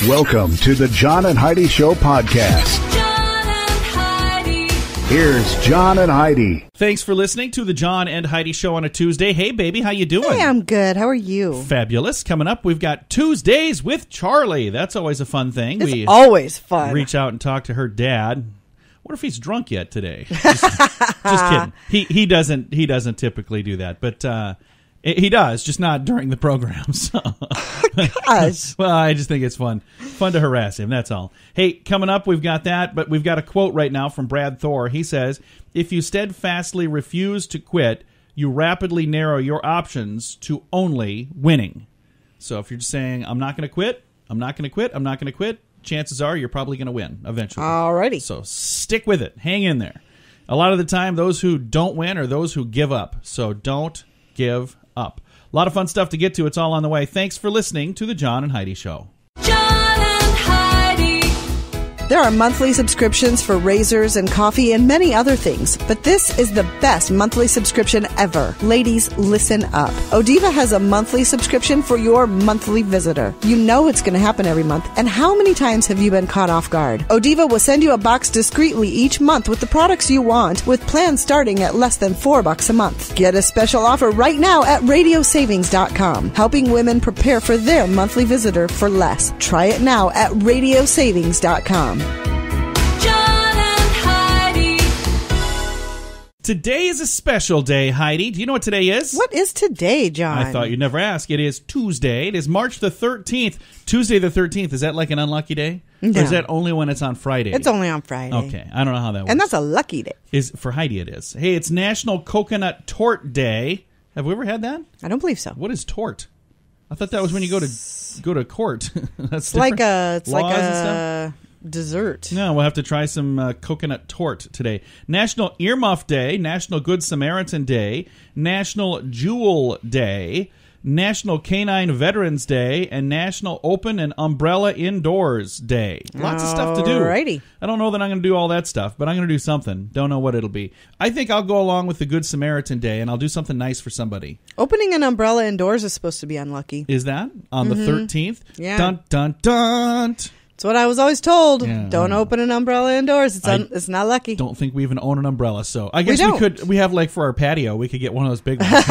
Welcome to the John and Heidi Show podcast. John and Heidi. Here's John and Heidi. Thanks for listening to the John and Heidi Show on a Tuesday. Hey, baby, how you doing? Hey, I'm good. How are you? Fabulous. Coming up, we've got Tuesdays with Charlie. That's always a fun thing. It's always fun. Reach out and talk to her dad. What if he's drunk yet today? Just kidding. He doesn't typically do that, but he does, just not during the program. So. Gosh. Well, I just think it's fun to harass him. That's all. Hey, coming up, we've got that, but we've got a quote right now from Brad Thor. He says, "If you steadfastly refuse to quit, you rapidly narrow your options to only winning." So if you're just saying, "I'm not going to quit, I'm not going to quit, I'm not going to quit," chances are you're probably going to win eventually. Alrighty. So stick with it. Hang in there. A lot of the time, those who don't win are those who give up. So don't give up. A lot of fun stuff to get to. It's all on the way. Thanks for listening to the John and Heidi Show. John and Heidi. There are monthly subscriptions for razors and coffee and many other things, but this is the best monthly subscription ever. Ladies, listen up. Odiva has a monthly subscription for your monthly visitor. You know it's going to happen every month, and how many times have you been caught off guard? Odiva will send you a box discreetly each month with the products you want, with plans starting at less than $4 a month. Get a special offer right now at radiosavings.com, helping women prepare for their monthly visitor for less. Try it now at radiosavings.com. John and Heidi. Today is a special day, Heidi. Do you know what today is? What is today, John? I thought you'd never ask. It is Tuesday. It is March the 13th. Tuesday the 13th. Is that like an unlucky day? No. Or is that only when it's on Friday? It's only on Friday. Okay. I don't know how that works. And that's a lucky day. For Heidi, it is. Hey, it's National Coconut Tort Day. Have we ever had that? I don't believe so. What is tort? I thought that was when you go to court. That's It's like different. a Laws and stuff? dessert. No, we'll have to try some coconut tort today. National Earmuff Day, National Good Samaritan Day, National Jewel Day, National Canine Veterans Day, and National Open and Umbrella Indoors Day. Lots of stuff to do. Alrighty. I don't know that I'm going to do all that stuff, but I'm going to do something. Don't know what it'll be. I think I'll go along with the Good Samaritan Day, and I'll do something nice for somebody. Opening an umbrella indoors is supposed to be unlucky. Is that on the 13th? Yeah. Dun, dun, dun. That's what I was always told. Yeah, Don't open an umbrella indoors. It's not lucky. Don't think we even own an umbrella, so I guess We don't. we have like for our patio, we could get one of those big ones.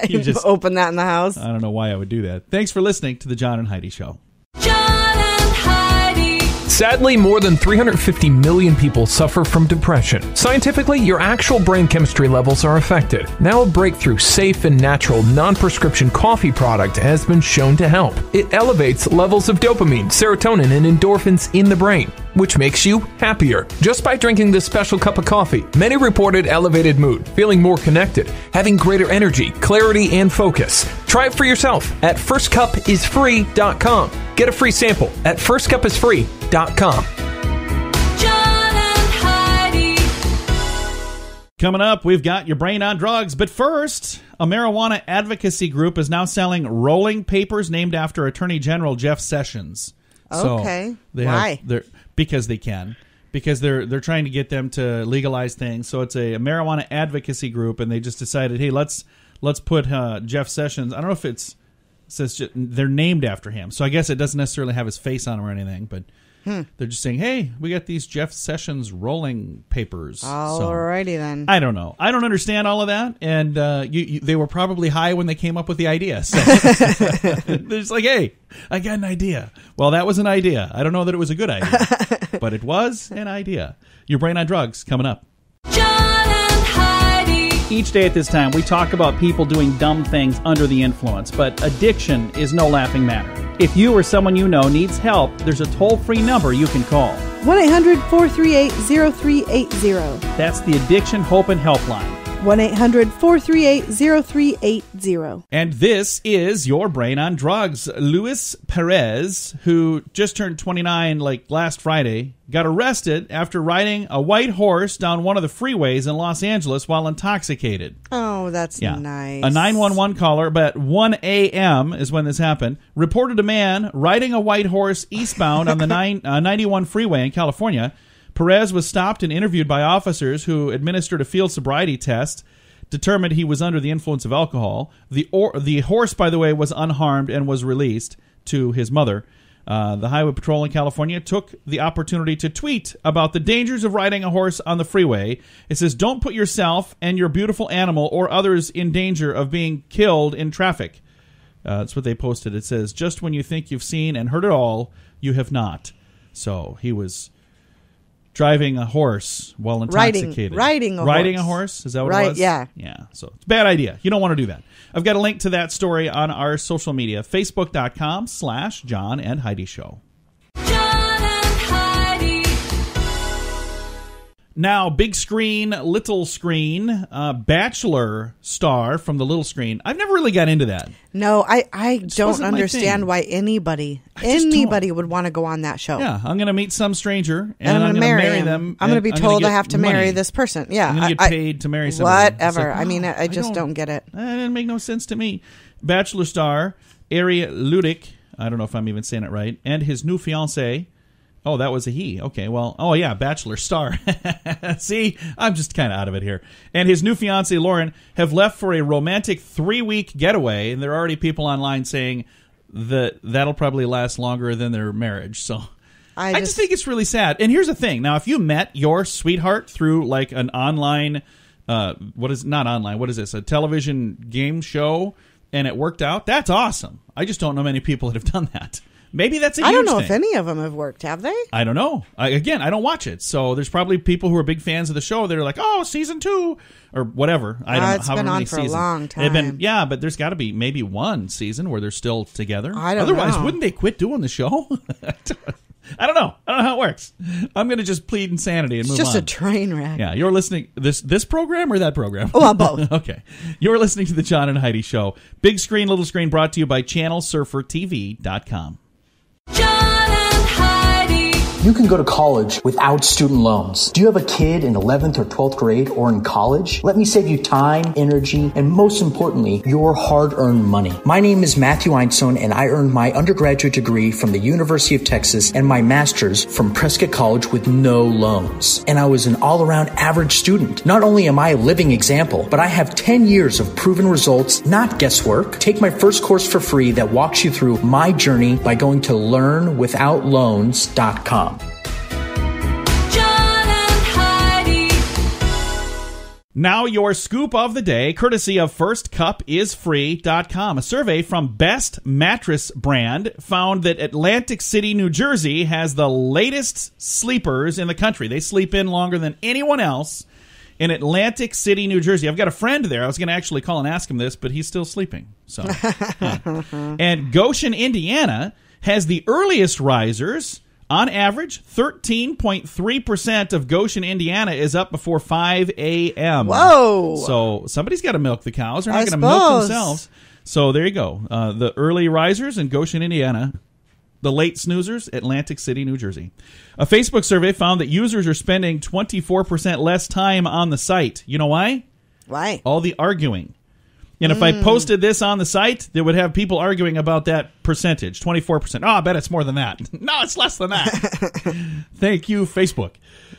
You just open that in the house. I don't know why I would do that. Thanks for listening to the John and Heidi Show. John and Heidi. Sadly, more than 350 million people suffer from depression. Scientifically, your actual brain chemistry levels are affected. Now a breakthrough, safe and natural, non-prescription coffee product has been shown to help. It elevates levels of dopamine, serotonin, and endorphins in the brain, which makes you happier. Just by drinking this special cup of coffee, many reported elevated mood, feeling more connected, having greater energy, clarity, and focus. Try it for yourself at firstcupisfree.com. Get a free sample at firstcupisfree.com. John and Heidi. Coming up, we've got your brain on drugs, but first, a marijuana advocacy group is now selling rolling papers named after Attorney General Jeff Sessions. Okay. Why? Because they can. Because they're trying to get them to legalize things. So it's a marijuana advocacy group, and they just decided, hey, let's put Jeff Sessions. I don't know if it says they're named after him, so I guess it doesn't necessarily have his face on them or anything, but they're just saying, hey, we got these Jeff Sessions rolling papers. Alrighty then. I don't know. I don't understand all of that, and they were probably high when they came up with the idea. So they're just like, hey, I got an idea. Well, that was an idea. I don't know that it was a good idea, but it was an idea. Your brain on drugs coming up. John and Heidi. Each day at this time, we talk about people doing dumb things under the influence, but addiction is no laughing matter. If you or someone you know needs help, there's a toll-free number you can call. 1-800-438-0380. That's the Addiction Hope and Helpline. 1-800-438-0380. And this is your brain on drugs. Luis Perez, who just turned 29 like last Friday, got arrested after riding a white horse down one of the freeways in Los Angeles while intoxicated. Oh, that's nice. A 911 caller, but 1 a.m. is when this happened, reported a man riding a white horse eastbound on the 91 freeway in California. Perez was stopped and interviewed by officers who administered a field sobriety test, determined he was under the influence of alcohol. The horse, by the way, was unharmed and was released to his mother. The Highway Patrol in California took the opportunity to tweet about the dangers of riding a horse on the freeway. It says, "Don't put yourself and your beautiful animal or others in danger of being killed in traffic." That's what they posted. It says, "Just when you think you've seen and heard it all, you have not." So he was driving a horse while intoxicated. Riding a horse? Is that what it was? Yeah. Yeah. So it's a bad idea. You don't want to do that. I've got a link to that story on our social media, facebook.com/John and Heidi Show. John and Heidi. Now, big screen, little screen, Bachelor star from the little screen. I've never really got into that. No, I don't wasn't my understand thing. why anybody just would want to go on that show. Yeah, I'm going to meet some stranger, And I'm I'm going to marry him. them. I'm going to be and told gonna I have to get marry money. this person. Yeah, I'm going to get paid to marry somebody. It's Whatever. like, I mean, I just don't get it. That didn't make no sense to me. Bachelor star Ari Ludik, I don't know if I'm even saying it right, and his new fiancée. Oh, that was a he. Okay, well, oh yeah, Bachelor star. See, I'm just kind of out of it here. And his new fiancée, Lauren, have left for a romantic 3-week getaway, and there are already people online saying that that'll probably last longer than their marriage. So I just think it's really sad. And here's the thing. Now, if you met your sweetheart through like an online, what is this? A television game show, and it worked out, that's awesome. I just don't know many people that have done that. Maybe that's a huge I don't know thing. if any of them have worked, have they? I don't know. I don't watch it. So there's probably people who are big fans of the show that are like, oh, season 2 or whatever. I don't know. It's been on for a long time. But there's got to be maybe one season where they're still together. I don't Otherwise, know. wouldn't they quit doing the show? I don't know. I don't know how it works. I'm going to just plead insanity and It's move just on. a train wreck. Yeah, you're listening this program or that program? Oh, on both. Okay. You're listening to the John and Heidi Show. Big screen, little screen, brought to you by ChannelSurferTV.com. John and Heidi. You can go to college without student loans. Do you have a kid in 11th or 12th grade or in college? Let me save you time, energy, and most importantly, your hard-earned money. My name is Matthew Einstein, and I earned my undergraduate degree from the University of Texas and my master's from Prescott College with no loans. And I was an all-around average student. Not only am I a living example, but I have 10 years of proven results, not guesswork. Take my first course for free that walks you through my journey by going to learnwithoutloans.com. Now your scoop of the day, courtesy of FirstCupIsFree.com. A survey from Best Mattress Brand found that Atlantic City, New Jersey has the latest sleepers in the country. They sleep in longer than anyone else in Atlantic City, New Jersey. I've got a friend there. I was going to actually call and ask him this, but he's still sleeping. So, And Goshen, Indiana has the earliest risers. On average, 13.3% of Goshen, Indiana is up before 5 a.m. Whoa. So somebody's got to milk the cows. They're not I going to milk suppose. themselves. So there you go. The early risers in Goshen, Indiana. The late snoozers, Atlantic City, New Jersey. A Facebook survey found that users are spending 24% less time on the site. You know why? Why? All the arguing. And if I posted this on the site, they would have people arguing about that percentage, 24%. Oh, I bet it's more than that. No, it's less than that. Thank you, Facebook.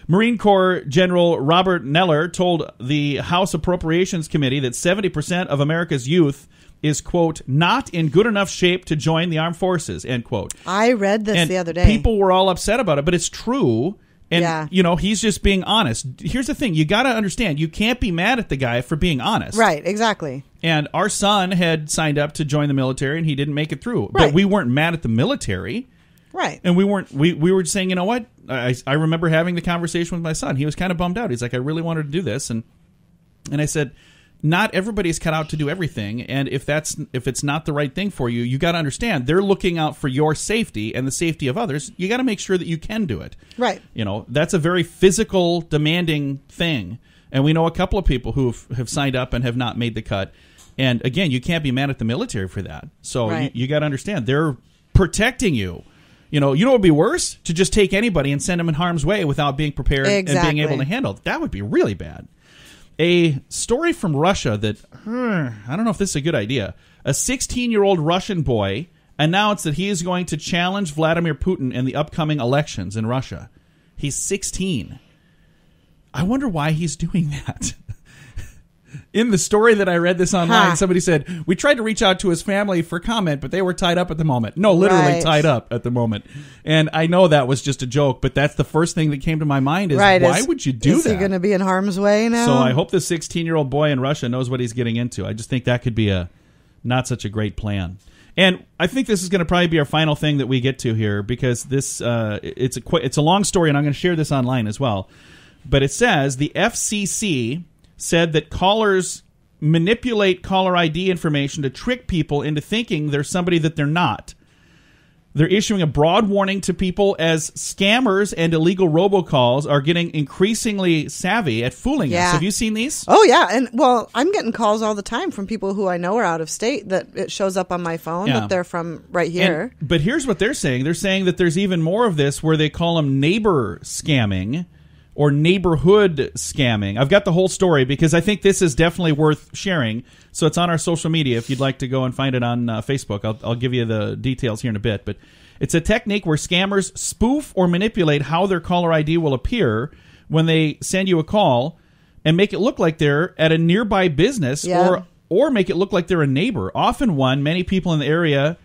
Marine Corps General Robert Neller told the House Appropriations Committee that 70% of America's youth is, quote, not in good enough shape to join the armed forces, end quote. I read this And the other day. people were all upset about it, but it's true. And, Yeah. he's just being honest. Here's the thing. You got to understand, you can't be mad at the guy for being honest. Right, exactly. And our son had signed up to join the military, and he didn't make it through. Right. But we weren't mad at the military. Right. And we were saying, you know what? I remember having the conversation with my son. He was kind of bummed out. He's like, I really wanted to do this. And I said, not everybody's cut out to do everything. And if it's not the right thing for you, you got to understand they're looking out for your safety and the safety of others. You got to make sure that you can do it. Right. That's a very physical, demanding thing. And we know a couple of people who have signed up and have not made the cut. And again, you can't be mad at the military for that. So Right. you got to understand they're protecting you. You know what would be worse? To just take anybody and send them in harm's way without being prepared and being able to handle it. That would be really bad. A story from Russia that, I don't know if this is a good idea. A 16-year-old Russian boy announced that he is going to challenge Vladimir Putin in the upcoming elections in Russia. He's 16. I wonder why he's doing that. In the story that I read this online, Huh. somebody said, we tried to reach out to his family for comment, but they were tied up at the moment. No, literally Right. tied up at the moment. And I know that was just a joke, but that's the first thing that came to my mind is, why would you do is that? he going to be in harm's way now? So I hope the 16-year-old boy in Russia knows what he's getting into. I just think that could be a not such a great plan. And I think this is going to probably be our final thing that we get to here, because this it's a long story, and I'm going to share this online as well. But it says the FCC said that callers manipulate caller ID information to trick people into thinking they're somebody that they're not. They're issuing a broad warning to people as scammers and illegal robocalls are getting increasingly savvy at fooling Yeah. us. Have you seen these? Oh, yeah. And, well, I'm getting calls all the time from people who I know are out of state that it shows up on my phone Yeah. that they're from right here. But here's what they're saying. They're saying that there's even more of this where they call them neighbor scamming or neighborhood scamming. I've got the whole story because I think this is definitely worth sharing. So it's on our social media if you'd like to go and find it on Facebook. I'll give you the details here in a bit. But it's a technique where scammers spoof or manipulate how their caller ID will appear when they send you a call and make it look like they're at a nearby business Yeah. or make it look like they're a neighbor. Often one many people in the area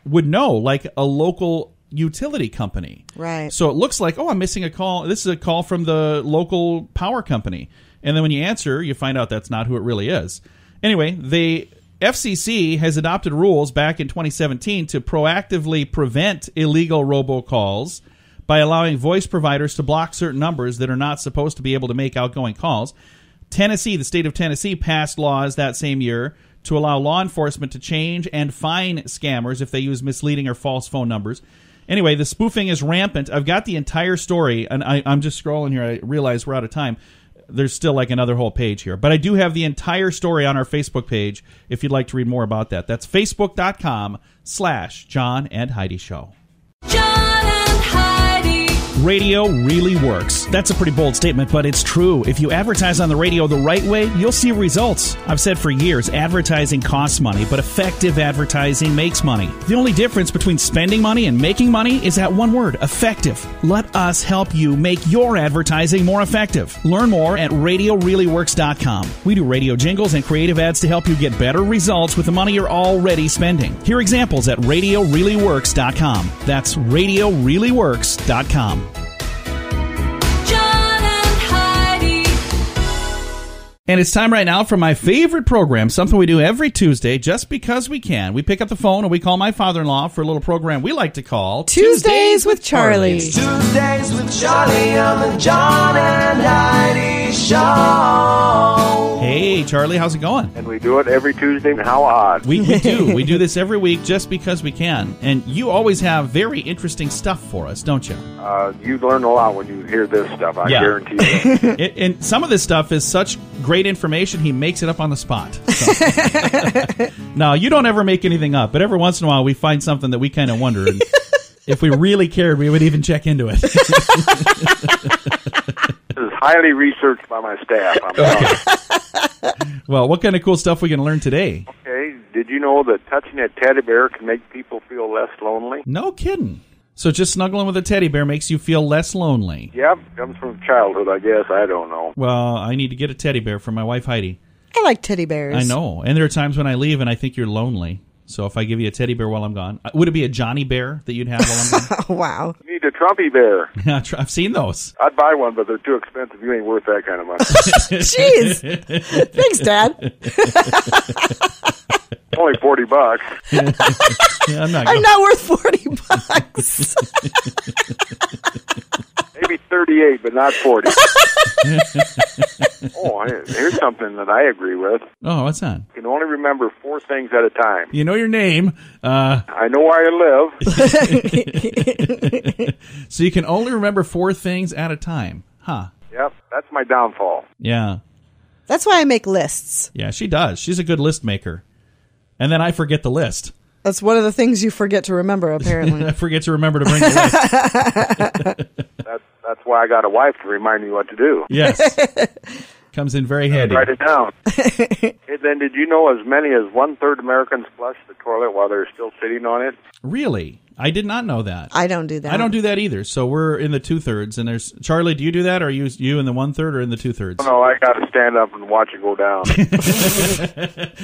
would know, like a local utility company. Right. So it looks like, oh, I'm missing a call. This is a call from the local power company. And then when you answer, you find out that's not who it really is. Anyway, the FCC has adopted rules back in 2017 to proactively prevent illegal robocalls by allowing voice providers to block certain numbers that are not supposed to be able to make outgoing calls. Tennessee, the state of Tennessee, passed laws that same year to allow law enforcement to change and fine scammers if they use misleading or false phone numbers. Anyway, the spoofing is rampant. I've got the entire story, and I'm just scrolling here. I realize we're out of time. There's still like another whole page here. But I do have the entire story on our Facebook page if you'd like to read more about that. That's facebook.com/John and Heidi Show. John and Heidi. Radio really works. That's a pretty bold statement, but it's true. If you advertise on the radio the right way, you'll see results. I've said for years, advertising costs money, but effective advertising makes money. The only difference between spending money and making money is that one word, effective. Let us help you make your advertising more effective. Learn more at RadioReallyWorks.com. We do radio jingles and creative ads to help you get better results with the money you're already spending. Hear examples at RadioReallyWorks.com. That's RadioReallyWorks.com. John and Heidi. And it's time right now for my favorite program, something we do every Tuesday just because we can. We pick up the phone and we call my father-in-law for a little program we like to call Tuesdays with Charlie. Tuesdays with Charlie on the John and Heidi Show. Hey, Charlie, how's it going? And we do it every Tuesday. How odd. We do. We do this every week just because we can. And you always have very interesting stuff for us, don't you? You learn a lot when you hear this stuff, I Yeah. guarantee you. And some of this stuff is such great information, he makes it up on the spot. So. No, you don't ever make anything up, but every once in a while we find something that we kind of wonder. And if we really cared, we would even check into it. This is highly researched by my staff. I'm telling you. Well, what kind of cool stuff are we going to learn today? Okay, did you know that touching a teddy bear can make people feel less lonely? No kidding. So just snuggling with a teddy bear makes you feel less lonely. Yep, comes from childhood, I guess. I don't know. Well, I need to get a teddy bear for my wife, Heidi. I like teddy bears. I know. And there are times when I leave and I think you're lonely. So if I give you a teddy bear while I'm gone, would it be a Johnny bear that you'd have while I'm gone? Oh, wow. You need a Trumpy bear. I've seen those. I'd buy one, but they're too expensive. You ain't worth that kind of money. Jeez. Thanks, Dad. Only $40. Yeah, I'm not I'm not worth $40. Maybe 38, but not 40. Oh, here's something that I agree with. Oh, what's that? You can only remember 4 things at a time. You know your name. I know where I live. So you can only remember 4 things at a time. Huh. Yep, that's my downfall. Yeah. That's why I make lists. Yeah, she does. She's a good list maker. And then I forget the list. That's one of the things you forget to remember, apparently. I forget to remember to bring the list. That's why I got a wife to remind me what to do. Yes. Comes in very handy. Write it down. And then did you know as many as 1/3 Americans flush the toilet while they're still sitting on it? Really? I did not know that. I don't do that. I don't do that either. So we're in the 2/3, and there's Charlie. Do you do that, or are you in the 1/3 or in the 2/3? No, I got to stand up and watch it go down.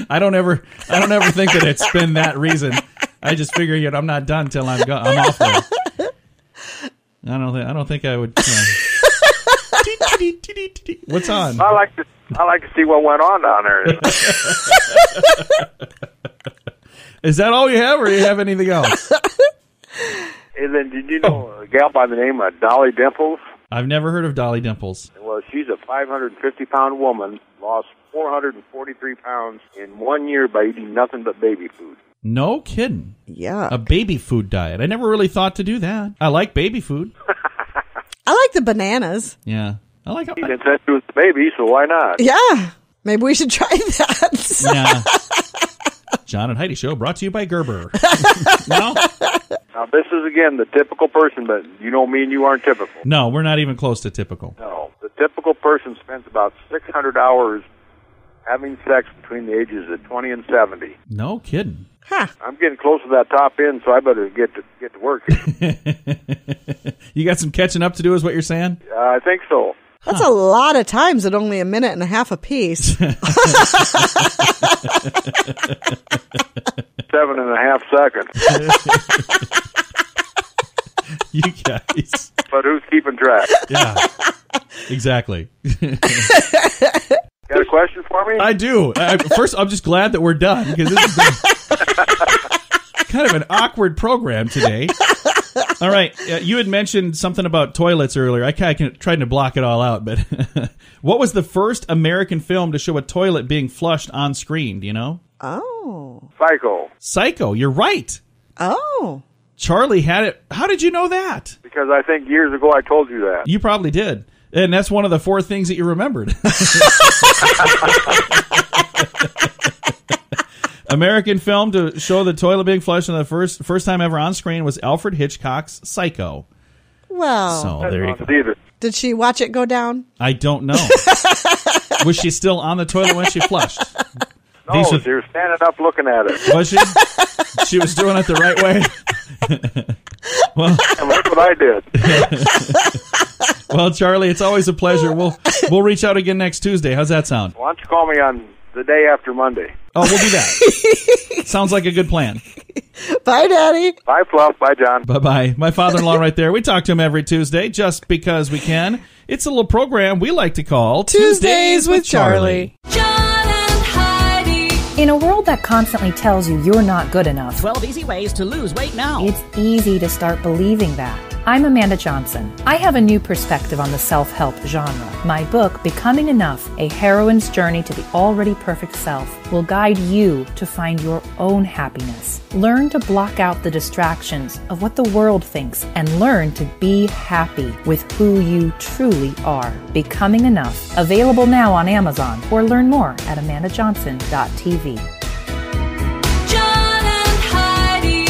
I don't ever think that it's been that reason. I just figure I'm not done till I'm off there. I don't think I would. What's on? I like to see what went on down there. Is that all you have, or do you have anything else? And then did you know a gal by the name of Dolly Dimples? I've never heard of Dolly Dimples. Well, she's a 550-pound woman, lost 443 pounds in 1 year by eating nothing but baby food. No kidding. Yeah. A baby food diet. I never really thought to do that. I like baby food. I like the bananas. Yeah. I like it. She said she was a baby, so why not? Yeah. Maybe we should try that. Yeah. John and Heidi Show brought to you by Gerber. No? Now, this is, again, the typical person, but you know me and you aren't typical. No, we're not even close to typical. No. The typical person spends about 600 hours having sex between the ages of 20 and 70. No kidding. Huh. I'm getting close to that top end, so I better get to work here. You got some catching up to do is what you're saying? I think so. That's a lot of times at only a minute and a half apiece. 7.5 seconds. You guys. But who's keeping track? Yeah. Exactly. Got a question for me? I do. First, I'm just glad that we're done because this has been kind of an awkward program today. All right. You had mentioned something about toilets earlier. I kind of tried to block it all out, but what was the first American film to show a toilet being flushed on screen? Do you know? Oh. Psycho. You're right. Oh. Charlie had it. How did you know that? Because I think years ago I told you that. You probably did. And that's one of the 4 things that you remembered. American film to show the toilet being flushed on the first time ever on screen was Alfred Hitchcock's Psycho. Well. So there you go. Either. Did she watch it go down? I don't know. Was she still on the toilet when she flushed? No, she was standing up looking at it. Was she? She was doing it the right way? Well, and look what I did. Well, Charlie, it's always a pleasure. We'll reach out again next Tuesday. How's that sound? Why don't you call me on the day after Monday? Oh, we'll do that. Sounds like a good plan. Bye, Daddy. Bye, Fluff. Bye, John. Bye-bye. My father-in-law right there. We talk to him every Tuesday just because we can. It's a little program we like to call Tuesdays with Charlie. John and Heidi. In a world that constantly tells you you're not good enough, 12 easy ways to lose weight now. it's easy to start believing that. I'm Amanda Johnson. I have a new perspective on the self-help genre. My book, Becoming Enough, A Heroine's Journey to the Already Perfect Self, will guide you to find your own happiness. Learn to block out the distractions of what the world thinks and learn to be happy with who you truly are. Becoming Enough. Available now on Amazon or learn more at amandajohnson.tv. John and Heidi.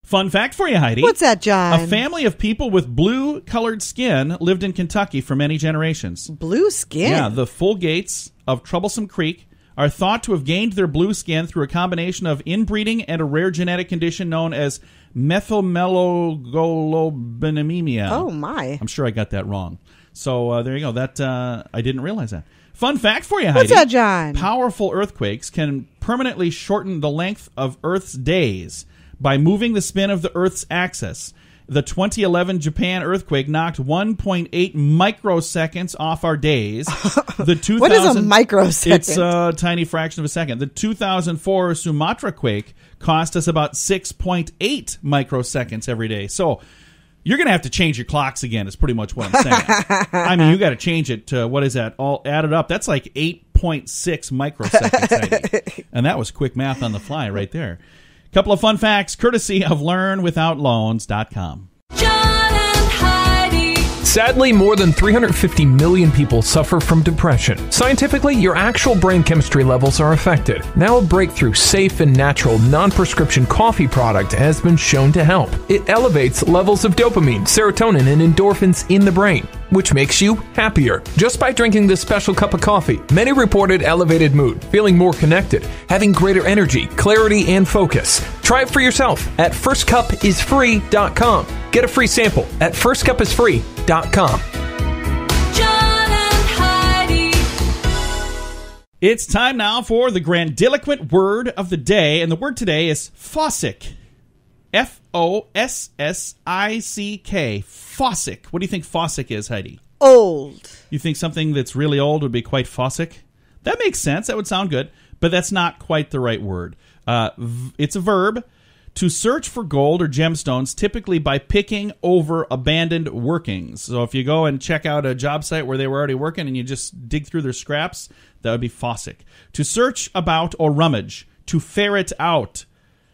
Fun fact for you, Heidi. What's that, John? A family of people with blue-colored skin lived in Kentucky for many generations. Blue skin? Yeah, the Fulgates of Troublesome Creek are thought to have gained their blue skin through a combination of inbreeding and a rare genetic condition known as methylmeloglobinemia. Oh, my. I'm sure I got that wrong. So there you go. That I didn't realize that. Fun fact for you, Heidi. What's that, John? Powerful earthquakes can permanently shorten the length of Earth's days by moving the spin of the Earth's axis. The 2011 Japan earthquake knocked 1.8 microseconds off our days. The What is a microsecond? It's a tiny fraction of a second. The 2004 Sumatra quake cost us about 6.8 microseconds every day. So you're going to have to change your clocks again is pretty much what I'm saying. I mean, you got to change it to, what is that? All added up, that's like 8.6 microseconds. Heidi. And that was quick math on the fly right there. Couple of fun facts, courtesy of LearnWithoutLoans.com. John and Heidi. Sadly, more than 350 million people suffer from depression. Scientifically, your actual brain chemistry levels are affected. Now a breakthrough, safe and natural, non-prescription coffee product has been shown to help. It elevates levels of dopamine, serotonin, and endorphins in the brain, which makes you happier. Just by drinking this special cup of coffee, many reported elevated mood, feeling more connected, having greater energy, clarity, and focus. Try it for yourself at firstcupisfree.com. Get a free sample at firstcupisfree.com. John and Heidi. It's time now for the grandiloquent word of the day, and the word today is fossick. F-O-S-S-I-C-K. Fossick. What do you think fossick is, Heidi? Old. You think something that's really old would be quite fossick? That makes sense. That would sound good, but that's not quite the right word. It's a verb. To search for gold or gemstones, typically by picking over abandoned workings. So if you go and check out a job site where they were already working and you just dig through their scraps, that would be fossick. To search about or rummage. To ferret out.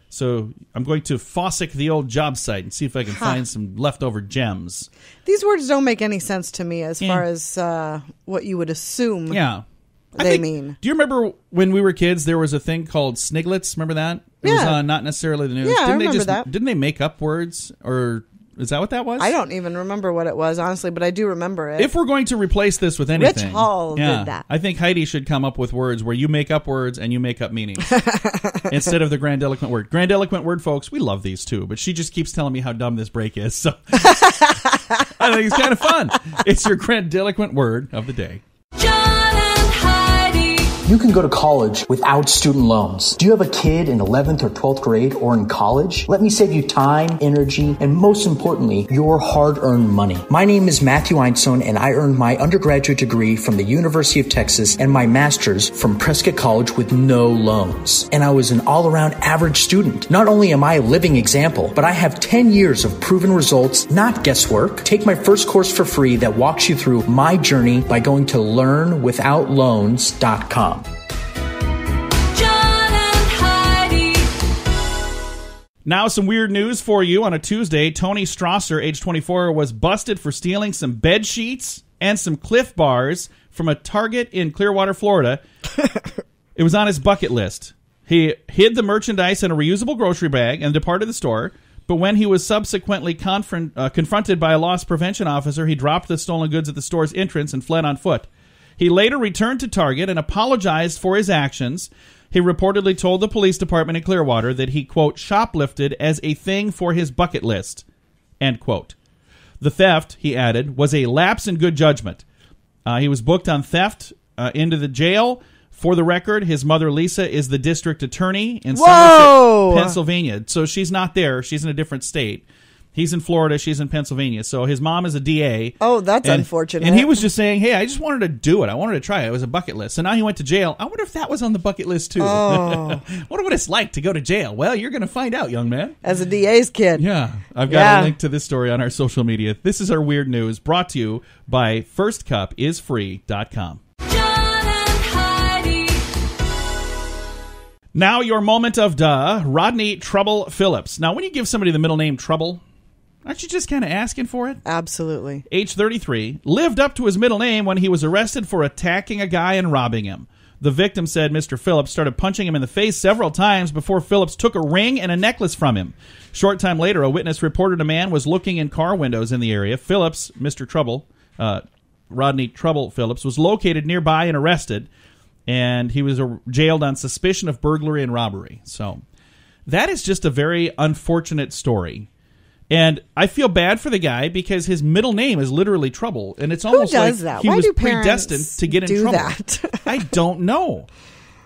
So I'm going to fossick the old job site and see if I can find some leftover gems. These words don't make any sense to me as far as what you would assume they mean. Do you remember when we were kids, there was a thing called Sniglets? Remember that? It was not necessarily the news. Yeah, I remember that. Didn't they make up words? Or is that what that was? I don't even remember what it was, honestly, but I do remember it. If we're going to replace this with anything. Rich Hall did that. I think Heidi should come up with words where you make up words and you make up meanings. Instead of the grandiloquent word. Grandiloquent word, folks, we love these too, but she just keeps telling me how dumb this break is. So I think it's kind of fun. It's your grandiloquent word of the day. John and Heidi. You can go to college without student loans. Do you have a kid in 11th or 12th grade or in college? Let me save you time, energy, and most importantly, your hard-earned money. My name is Matthew Einstone, and I earned my undergraduate degree from the University of Texas and my master's from Prescott College with no loans. And I was an all-around average student. Not only am I a living example, but I have 10 years of proven results, not guesswork. Take my first course for free that walks you through my journey by going to learnwithoutloans.com. Now some weird news for you. On a Tuesday, Tony Strasser, age 24, was busted for stealing some bed sheets and some Cliff Bars from a Target in Clearwater, Florida. It was on his bucket list. He hid the merchandise in a reusable grocery bag and departed the store, but when he was subsequently confronted by a loss prevention officer, he dropped the stolen goods at the store's entrance and fled on foot. He later returned to Target and apologized for his actions. He reportedly told the police department in Clearwater that he, quote, shoplifted as a thing for his bucket list, end quote. The theft, he added, was a lapse in good judgment. He was booked on theft into the jail. For the record, his mother, Lisa, is the district attorney in Somerset, Pennsylvania. So she's not there. She's in a different state. He's in Florida. She's in Pennsylvania. So his mom is a DA. Oh, that's unfortunate. And he was just saying, hey, I just wanted to do it. I wanted to try it. It was a bucket list. So now he went to jail. I wonder if that was on the bucket list, too. Oh. Wonder what it's like to go to jail. Well, you're going to find out, young man. As a DA's kid. Yeah. I've got a link to this story on our social media. This is our weird news brought to you by firstcupisfree.com. Now your moment of duh, Rodney Trouble Phillips. Now, when you give somebody the middle name Trouble, aren't you just kind of asking for it? Absolutely. Age 33, lived up to his middle name when he was arrested for attacking a guy and robbing him. The victim said Mr. Phillips started punching him in the face several times before Phillips took a ring and a necklace from him. Short time later, a witness reported a man was looking in car windows in the area. Phillips, Mr. Trouble, Rodney Trouble Phillips, was located nearby and arrested. And he was jailed on suspicion of burglary and robbery. So that is just a very unfortunate story. And I feel bad for the guy because his middle name is literally Trouble. And it's almost Who does like that? he Why was do predestined to get in do trouble. That? I don't know.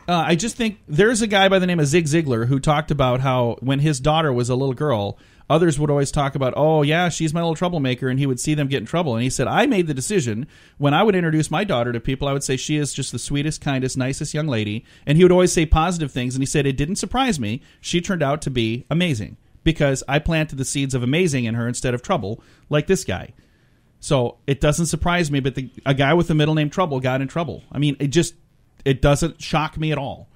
I just think there's a guy by the name of Zig Ziglar who talked about how when his daughter was a little girl, others would always talk about, oh, yeah, she's my little troublemaker, and he would see them get in trouble. And he said, I made the decision when I would introduce my daughter to people, I would say she is just the sweetest, kindest, nicest young lady. And he would always say positive things. And he said, it didn't surprise me. She turned out to be amazing because I planted the seeds of amazing in her instead of trouble, like this guy. So it doesn't surprise me, but a guy with the middle name Trouble got in trouble. I mean, it doesn't shock me at all.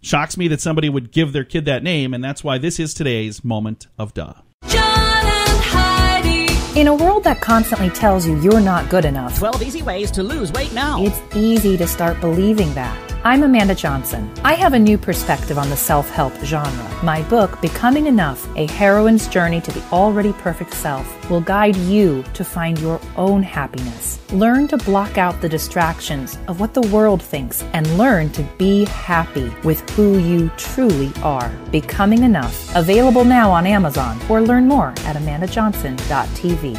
Shocks me that somebody would give their kid that name, and that's why this is today's moment of duh. John and Heidi. In a world that constantly tells you you're not good enough, 12 easy ways to lose weight now. it's easy to start believing that. I'm Amanda Johnson. I have a new perspective on the self-help genre. My book, Becoming Enough, A Heroine's Journey to the Already Perfect Self, will guide you to find your own happiness. Learn to block out the distractions of what the world thinks and learn to be happy with who you truly are. Becoming Enough. Available now on Amazon or learn more at amandajohnson.tv.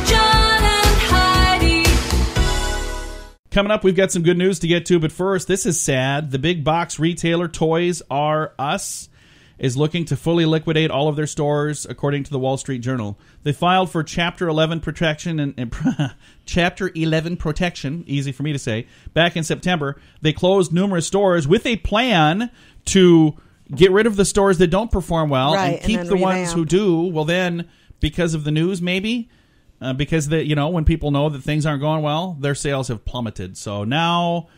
John and Heidi. Coming up, we've got some good news to get to, but first, this is sad. The big box retailer Toys R Us is looking to fully liquidate all of their stores, according to the Wall Street Journal. They filed for Chapter 11 protection and Chapter 11 protection, easy for me to say, back in September. They closed numerous stores with a plan to get rid of the stores that don't perform well and keep the ones who do. Well, then, because of the news, maybe, because when people know that things aren't going well, their sales have plummeted. So now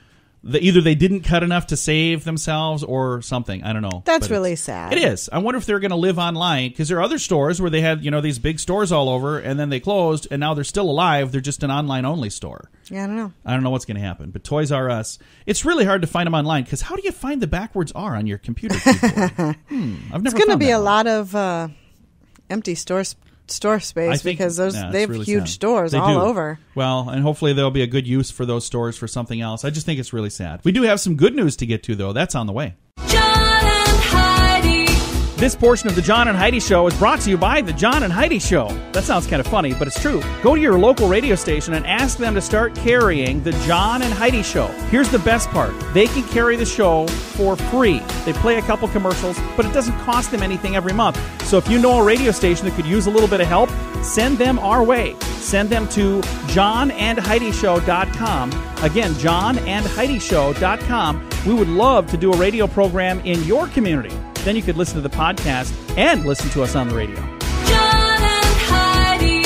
either they didn't cut enough to save themselves or something. I don't know. That's really sad. It is. I wonder if they're going to live online, because there are other stores where they had these big stores all over, and then they closed, and now they're still alive. They're just an online-only store. Yeah, I don't know. I don't know what's going to happen. But Toys R Us, it's really hard to find them online, because how do you find the backwards R on your computer keyboard? I've never It's going to found be that a one. lot of empty store space because they have really huge sad. stores They all do. over. Well, and hopefully there'll be a good use for those stores for something else. I just think it's really sad. We do have some good news to get to, though. That's on the way. John and Heidi. This portion of the John and Heidi Show is brought to you by the John and Heidi Show. That sounds kind of funny, but it's true. Go to your local radio station and ask them to start carrying the John and Heidi Show. Here's the best part. They can carry the show for free. They play a couple commercials, but it doesn't cost them anything every month. So if you know a radio station that could use a little bit of help, send them our way. Send them to johnandheidishow.com. Again, johnandheidishow.com. We would love to do a radio program in your community. Then you could listen to the podcast and listen to us on the radio. John and Heidi.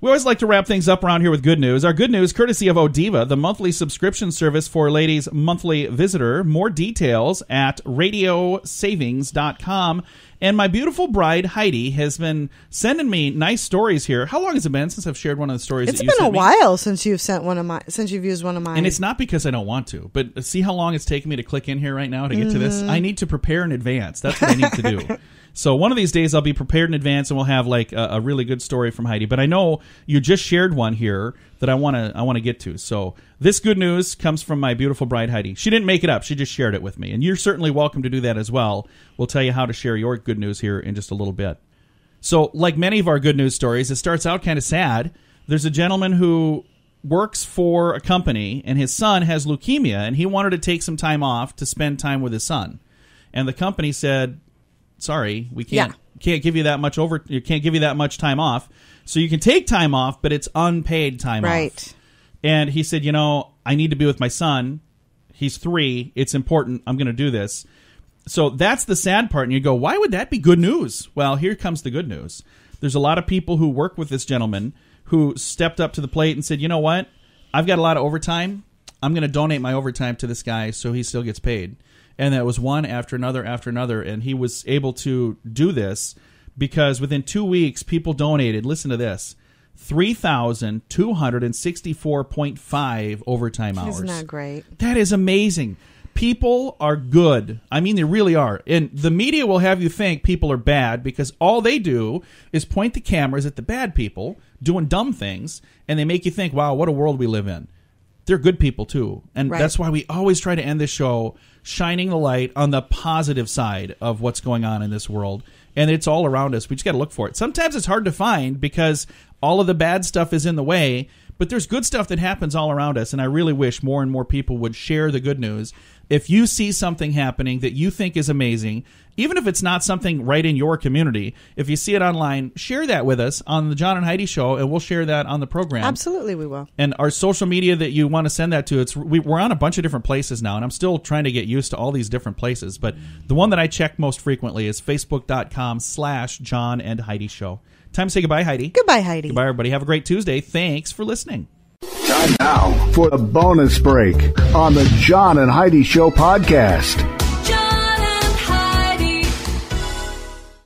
We always like to wrap things up around here with good news. Our good news, courtesy of Odiva, the monthly subscription service for ladies' monthly visitor. More details at radiosavings.com. And my beautiful bride, Heidi, has been sending me nice stories here. How long has it been since I've shared one of the stories It's that you been a sent me? while since you've sent since you've used one of mine. And it's not because I don't want to, but see how long it's taking me to click in here right now to get to this? I need to prepare in advance. That's what I need to do. So one of these days I'll be prepared in advance and we'll have like a really good story from Heidi. But I know you just shared one here that I want to get to. So this good news comes from my beautiful bride, Heidi. She didn't make it up. She just shared it with me. And you're certainly welcome to do that as well. We'll tell you how to share your good news here in just a little bit. So like many of our good news stories, it starts out kind of sad. There's a gentleman who works for a company and his son has leukemia and he wanted to take some time off to spend time with his son. And the company said, sorry, we can't give you that much you can't give you that much time off. So you can take time off, but it's unpaid time off. And he said, I need to be with my son. He's 3. It's important. I'm going to do this. So that's the sad part. And you go, why would that be good news? Well, here comes the good news. There's a lot of people who work with this gentleman who stepped up to the plate and said, you know what? I've got a lot of overtime. I'm going to donate my overtime to this guy so he still gets paid. And that was one after another, and he was able to do this because within 2 weeks, people donated, listen to this, 3,264.5 overtime hours. Isn't that great? That is amazing. People are good. I mean, they really are. And the media will have you think people are bad because all they do is point the cameras at the bad people doing dumb things, and they make you think, wow, what a world we live in. They're good people, too. And that's why we always try to end this show shining the light on the positive side of what's going on in this world. And it's all around us. We just got to look for it. Sometimes it's hard to find because all of the bad stuff is in the way, but there's good stuff that happens all around us. And I really wish more and more people would share the good news. If you see something happening that you think is amazing, even if it's not something right in your community, if you see it online, share that with us on the John and Heidi Show, and we'll share that on the program. Absolutely, we will. And our social media that you want to send that to, we're on a bunch of different places now, and I'm still trying to get used to all these different places. But the one that I check most frequently is facebook.com/John and Heidi Show. Time to say goodbye, Heidi. Goodbye, Heidi. Goodbye, everybody. Have a great Tuesday. Thanks for listening. Time now for a bonus break on the John and Heidi Show podcast.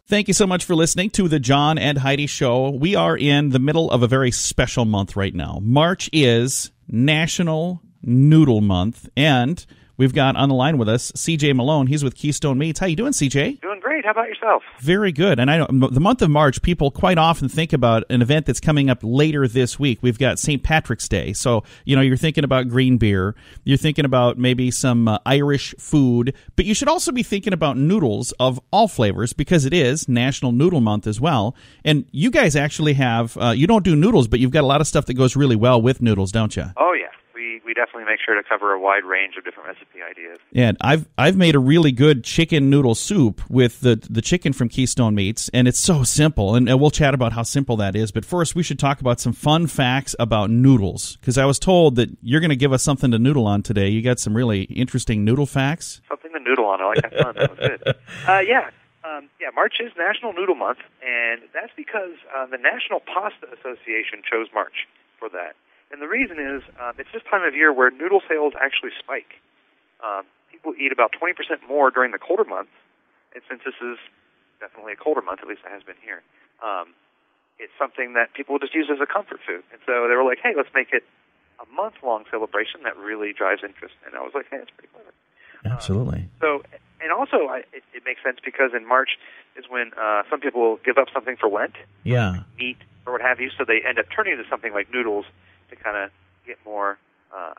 Thank you so much for listening to the John and Heidi Show. We are in the middle of a very special month right now. March is National Noodle Month, and we've got on the line with us CJ Malone. He's with Keystone Meats. How you doing, CJ? Doing great. How about yourself? Very good. And I know the month of March, people quite often think about an event that's coming up later this week. We've got St. Patrick's Day. So, you're thinking about green beer. You're thinking about maybe some Irish food. But you should also be thinking about noodles of all flavors because it is National Noodle Month as well. And you guys actually have, you don't do noodles, but you've got a lot of stuff that goes really well with noodles, don't you? Oh, yeah. We definitely make sure to cover a wide range of different recipe ideas. And I've made a really good chicken noodle soup with the chicken from Keystone Meats, and it's so simple. And we'll chat about how simple that is. But first, we should talk about some fun facts about noodles, because I was told that you're going to give us something to noodle on today. You got some really interesting noodle facts? Something to noodle on. I like that fun. That was good. March is National Noodle Month, and that's because the National Pasta Association chose March for that. And the reason is it's this time of year where noodle sales actually spike. People eat about 20% more during the colder months, and since this is definitely a colder month, at least it has been here, it's something that people just use as a comfort food. And so they were like, hey, let's make it a month-long celebration that really drives interest. And I was like, hey, that's pretty clever. Absolutely. And also it makes sense because in March is when some people give up something for Lent, meat or what have you, so they end up turning to something like noodles to kind of get more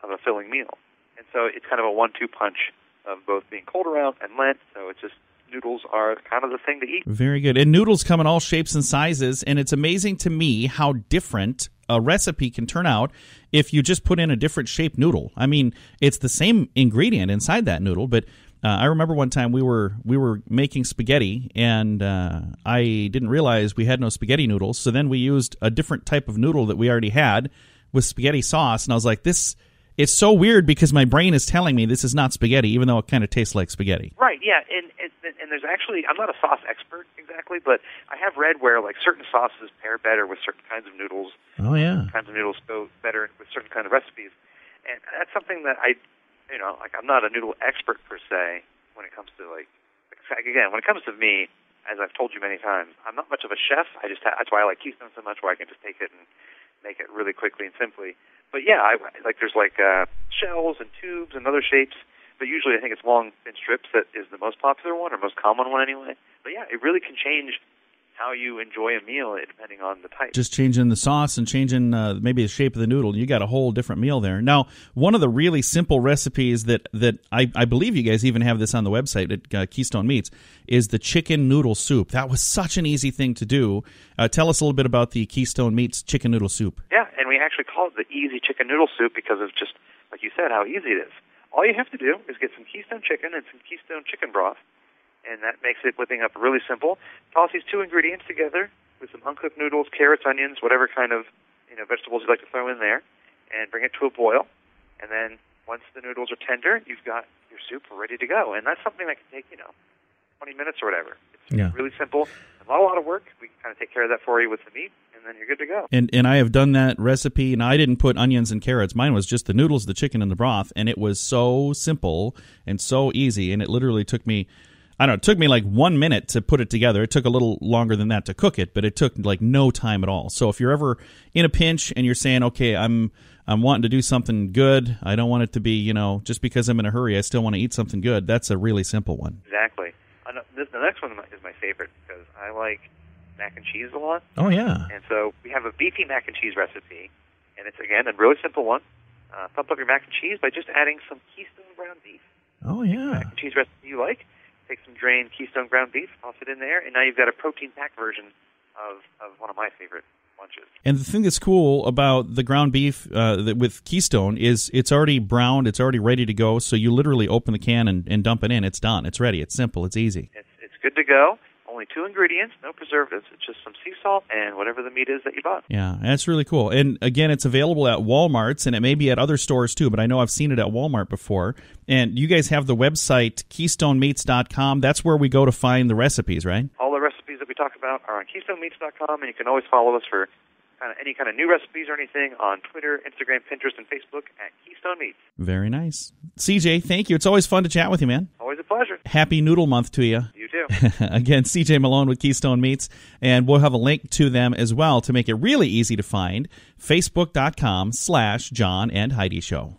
of a filling meal. And so it's kind of a 1-2 punch of both being cold around and Lent, so it's just noodles are kind of the thing to eat. Very good. And noodles come in all shapes and sizes, and it's amazing to me how different a recipe can turn out if you just put in a different shaped noodle. I mean, it's the same ingredient inside that noodle, but I remember one time we were making spaghetti, and I didn't realize we had no spaghetti noodles, so then we used a different type of noodle that we already had with spaghetti sauce, and I was like, it's so weird because my brain is telling me this is not spaghetti, even though it kind of tastes like spaghetti. Right, yeah, and there's actually, I'm not a sauce expert exactly, but I have read where like certain sauces pair better with certain kinds of noodles. Oh, yeah. Kinds of noodles go better with certain kind of recipes, and that's something that I'm not a noodle expert per se when it comes to when it comes to me, as I've told you many times, I'm not much of a chef. That's why I like Keystone so much, where I can just take it and make it really quickly and simply. But yeah, there's shells and tubes and other shapes, but usually I think it's long thin strips that is the most popular one, or most common one anyway. But yeah, it really can change how you enjoy a meal depending on the type. Just changing the sauce and changing maybe the shape of the noodle, you got a whole different meal there. Now, one of the really simple recipes that I believe you guys even have this on the website at Keystone Meats is the chicken noodle soup. That was such an easy thing to do. Tell us a little bit about the Keystone Meats chicken noodle soup. Yeah, and we actually call it the easy chicken noodle soup because of just, like you said, how easy it is. All you have to do is get some Keystone chicken and some Keystone chicken broth, and that makes it whipping up really simple. Toss these two ingredients together with some uncooked noodles, carrots, onions, whatever kind of vegetables you'd like to throw in there, and bring it to a boil. And then once the noodles are tender, you've got your soup ready to go. And that's something that can take 20 minutes or whatever. It's really simple. Not a lot of work. We can kind of take care of that for you with the meat, and then you're good to go. And I have done that recipe, and I didn't put onions and carrots. Mine was just the noodles, the chicken, and the broth, and it was so simple and so easy, and it literally took me, it took me like 1 minute to put it together. It took a little longer than that to cook it, but it took like no time at all. So if you're ever in a pinch and you're saying, okay, I'm wanting to do something good, I don't want it to be, just because I'm in a hurry, I still want to eat something good, that's a really simple one. Exactly. The next one is my favorite because I like mac and cheese a lot. Oh, yeah. And so we have a beefy mac and cheese recipe, and it's, again, a really simple one. Pump up your mac and cheese by just adding some Keystone ground beef. Oh, yeah. Mac and cheese recipe you like. Take some drained Keystone ground beef, toss it in there, and now you've got a protein-packed version of one of my favorite lunches. And the thing that's cool about the ground beef with Keystone is it's already browned, it's already ready to go, so you literally open the can and dump it in. It's done. It's ready. It's simple. It's easy. It's good to go. Only 2 ingredients, no preservatives. It's just some sea salt and whatever the meat is that you bought. Yeah, that's really cool. And again, it's available at Walmart's, and it may be at other stores too, but I know I've seen it at Walmart before. And you guys have the website, KeystoneMeats.com. That's where we go to find the recipes, right? All the recipes that we talk about are on KeystoneMeats.com, and you can always follow us for any kind of new recipes or anything on Twitter, Instagram, Pinterest, and Facebook at Keystone Meats. Very nice. CJ, thank you. It's always fun to chat with you, man. Always a pleasure. Happy Noodle Month to you. You too. Again, CJ Malone with Keystone Meats, and we'll have a link to them as well to make it really easy to find. Facebook.com/John and Heidi Show.